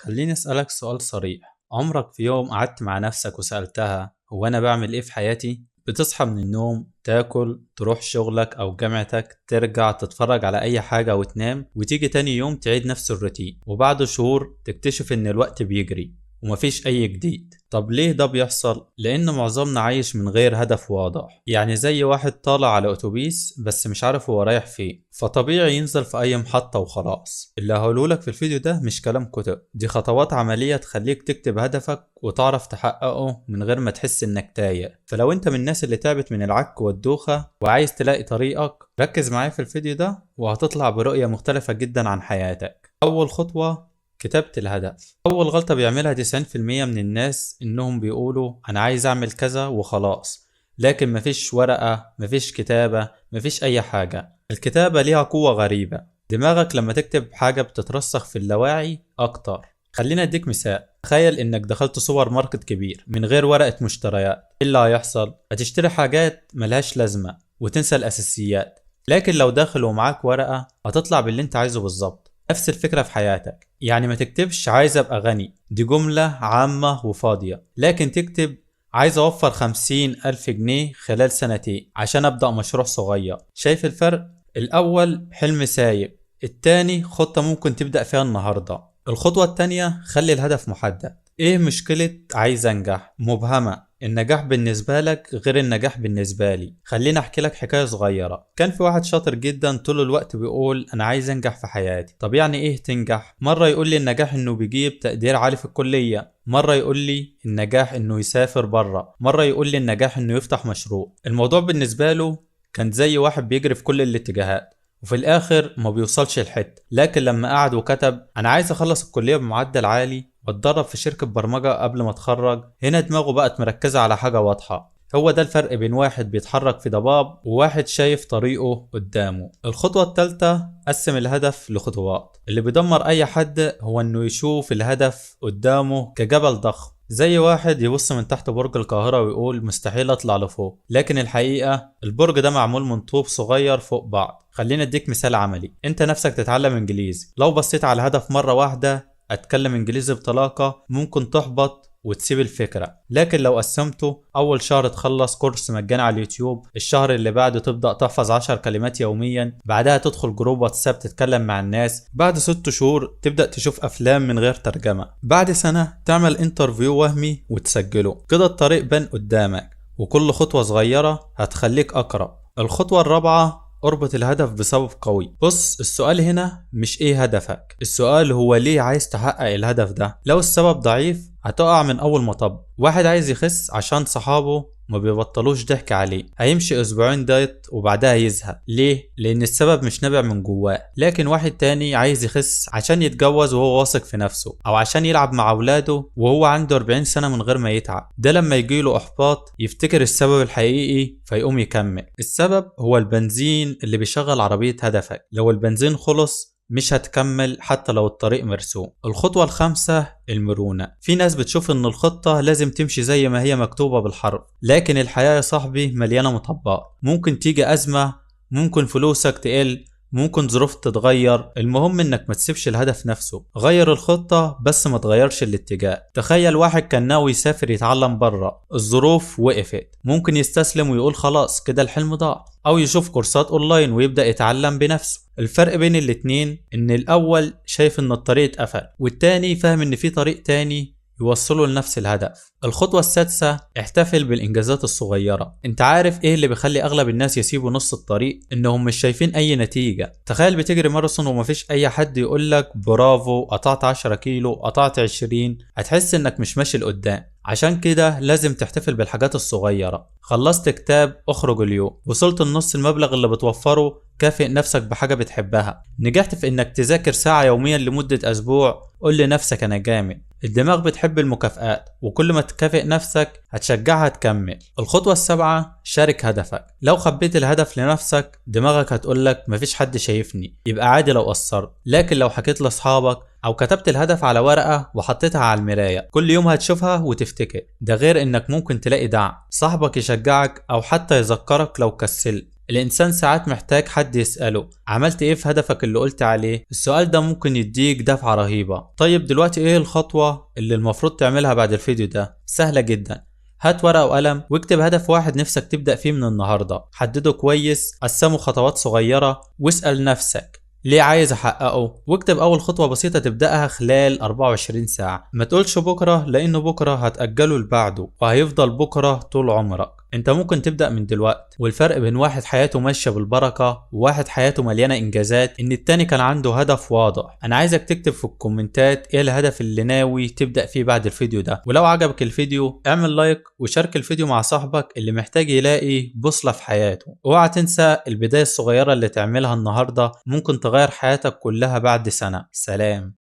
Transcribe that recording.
خليني أسألك سؤال صريح. عمرك في يوم قعدت مع نفسك وسألتها هو أنا بعمل إيه في حياتي؟ بتصحى من النوم، تاكل، تروح شغلك أو جامعتك، ترجع تتفرج على أي حاجة وتنام، وتيجي تاني يوم تعيد نفس الروتين، وبعد شهور تكتشف إن الوقت بيجري ومفيش أي جديد. طب ليه ده بيحصل؟ لأن معظمنا عايش من غير هدف واضح، يعني زي واحد طالع على أتوبيس بس مش عارف هو رايح فين، فطبيعي ينزل في أي محطة وخلاص. اللي هقولهولك في الفيديو ده مش كلام كتب، دي خطوات عملية تخليك تكتب هدفك وتعرف تحققه من غير ما تحس إنك تايه. فلو أنت من الناس اللي تعبت من العك والدوخة وعايز تلاقي طريقك، ركز معايا في الفيديو ده وهتطلع برؤية مختلفة جدا عن حياتك. أول خطوة، كتابة الهدف. أول غلطة بيعملها 90% من الناس إنهم بيقولوا أنا عايز أعمل كذا وخلاص، لكن مفيش ورقة، مفيش كتابة، مفيش أي حاجة. الكتابة ليها قوة غريبة، دماغك لما تكتب حاجة بتترسخ في اللاواعي أكتر. خلينا أديك مثال. تخيل إنك دخلت سوبر ماركت كبير من غير ورقة مشتريات، إيه اللي هيحصل؟ هتشتري حاجات ملهاش لازمة وتنسى الأساسيات. لكن لو داخل ومعاك ورقة هتطلع باللي انت عايزه بالظبط. نفس الفكرة في حياتك، يعني ما تكتبش عايز ابقى غني، دي جملة عامة وفاضية، لكن تكتب عايز اوفر 50,000 جنيه خلال سنتين عشان ابدأ مشروع صغير. شايف الفرق؟ الاول حلم سايب، التاني خطة ممكن تبدأ فيها النهاردة. الخطوة التانية، خلي الهدف محدد. ايه مشكلة عايز انجح مبهمة؟ النجاح بالنسبة لك غير النجاح بالنسبة لي. خليني احكي لك حكاية صغيرة. كان في واحد شاطر جدا طول الوقت بيقول انا عايز انجح في حياتي. طب يعني ايه تنجح؟ مرة يقول لي النجاح انه بيجيب تقدير عالي في الكلية، مرة يقول لي النجاح انه يسافر بره، مرة يقول لي النجاح انه يفتح مشروع. الموضوع بالنسبة له كان زي واحد بيجري في كل الاتجاهات وفي الاخر ما بيوصلش الحته. لكن لما قعد وكتب انا عايز اخلص الكليه بمعدل عالي واتدرب في شركه برمجه قبل ما اتخرج، هنا دماغه بقت مركزه على حاجه واضحه. هو ده الفرق بين واحد بيتحرك في ضباب وواحد شايف طريقه قدامه. الخطوه الثالثه، قسم الهدف لخطوات. اللي بيدمر اي حد هو انه يشوف الهدف قدامه كجبل ضخم، زي واحد يبص من تحت برج القاهرة ويقول مستحيل اطلع لفوق، لكن الحقيقة البرج ده معمول من طوب صغير فوق بعض. خلينا اديك مثال عملي. انت نفسك تتعلم انجليزي، لو بصيت على الهدف مرة واحدة اتكلم انجليزي بطلاقة، ممكن تحبط وتسيب الفكرة. لكن لو قسمته، اول شهر تخلص كورس مجاني على اليوتيوب، الشهر اللي بعده تبدأ تحفظ 10 كلمات يوميا، بعدها تدخل جروب واتساب تتكلم مع الناس، بعد 6 شهور تبدأ تشوف افلام من غير ترجمة، بعد سنة تعمل انترفيو وهمي وتسجله. كده الطريق بان قدامك، وكل خطوة صغيرة هتخليك اقرب. الخطوة الرابعة، اربط الهدف بسبب قوي. بص، السؤال هنا مش ايه هدفك، السؤال هو ليه عايز تحقق الهدف ده. لو السبب ضعيف هتقع من اول مطب. واحد عايز يخس عشان صحابه ما بيبطلوش ضحك عليه، هيمشي اسبوعين دايت وبعدها يزهق. ليه؟ لان السبب مش نابع من جواه. لكن واحد تاني عايز يخس عشان يتجوز وهو واثق في نفسه، او عشان يلعب مع اولاده وهو عنده 40 سنة من غير ما يتعب، ده لما يجيله احباط يفتكر السبب الحقيقي فيقوم يكمل. السبب هو البنزين اللي بيشغل عربية هدفك، لو البنزين خلص مش هتكمل حتى لو الطريق مرسوم. الخطوة الخامسة، المرونة. في ناس بتشوف ان الخطة لازم تمشي زي ما هي مكتوبة بالحرف، لكن الحياة يا صاحبي مليانة مطبات. ممكن تيجي أزمة، ممكن فلوسك تقل، ممكن ظروف تتغير. المهم انك ما تسيبش الهدف نفسه. غير الخطة بس ما تغيرش الاتجاه. تخيل واحد كان ناوي يسافر يتعلم بره، الظروف وقفت، ممكن يستسلم ويقول خلاص كده الحلم ضاع، او يشوف كورسات اونلاين ويبدأ يتعلم بنفسه. الفرق بين الاتنين ان الاول شايف ان الطريق اتقفل، والتاني فاهم ان في طريق تاني يوصلوا لنفس الهدف. الخطوة السادسة، احتفل بالإنجازات الصغيرة. انت عارف ايه اللي بيخلي اغلب الناس يسيبوا نص الطريق؟ انهم مش شايفين اي نتيجة. تخيل بتجري ماراثون ومفيش اي حد يقولك برافو قطعت 10 كيلو، قطعت 20، هتحس انك مش ماشي لقدام. عشان كده لازم تحتفل بالحاجات الصغيرة. خلصت كتاب، اخرج اليوم. وصلت لنص المبلغ اللي بتوفره، كافئ نفسك بحاجة بتحبها. نجحت في انك تذاكر ساعة يوميا لمدة اسبوع، قول لنفسك انا جامد. الدماغ بتحب المكافآت، وكل ما تكافئ نفسك هتشجعها تكمل. الخطوة السابعة، شارك هدفك. لو خبيت الهدف لنفسك دماغك هتقولك مفيش حد شايفني، يبقى عادي لو قصرت. لكن لو حكيت لاصحابك او كتبت الهدف على ورقة وحطيتها على المراية، كل يوم هتشوفها وتفتكر. ده غير انك ممكن تلاقي دعم، صاحبك يشجعك او حتى يذكرك لو كسلت. الإنسان ساعات محتاج حد يسأله عملت إيه في هدفك اللي قلت عليه. السؤال ده ممكن يديك دفعة رهيبة. طيب دلوقتي إيه الخطوة اللي المفروض تعملها بعد الفيديو ده؟ سهلة جدا. هات ورقة وقلم واكتب هدف واحد نفسك تبدأ فيه من النهاردة، حدده كويس، قسمه خطوات صغيرة، واسأل نفسك ليه عايز احققه، واكتب اول خطوة بسيطة تبدأها خلال 24 ساعة. ما تقولش بكرة لانه بكرة هتأجله لبعده وهيفضل بكرة طول عمرك. انت ممكن تبدأ من دلوقتي. والفرق بين واحد حياته ماشية بالبركة وواحد حياته مليانة انجازات ان التاني كان عنده هدف واضح. انا عايزك تكتب في الكومنتات ايه الهدف اللي ناوي تبدأ فيه بعد الفيديو ده. ولو عجبك الفيديو اعمل لايك وشارك الفيديو مع صاحبك اللي محتاج يلاقي بوصلة في حياته. اوعى تنسى البداية الصغيرة اللي تعملها النهاردة ممكن تغير حياتك كلها بعد سنة. سلام.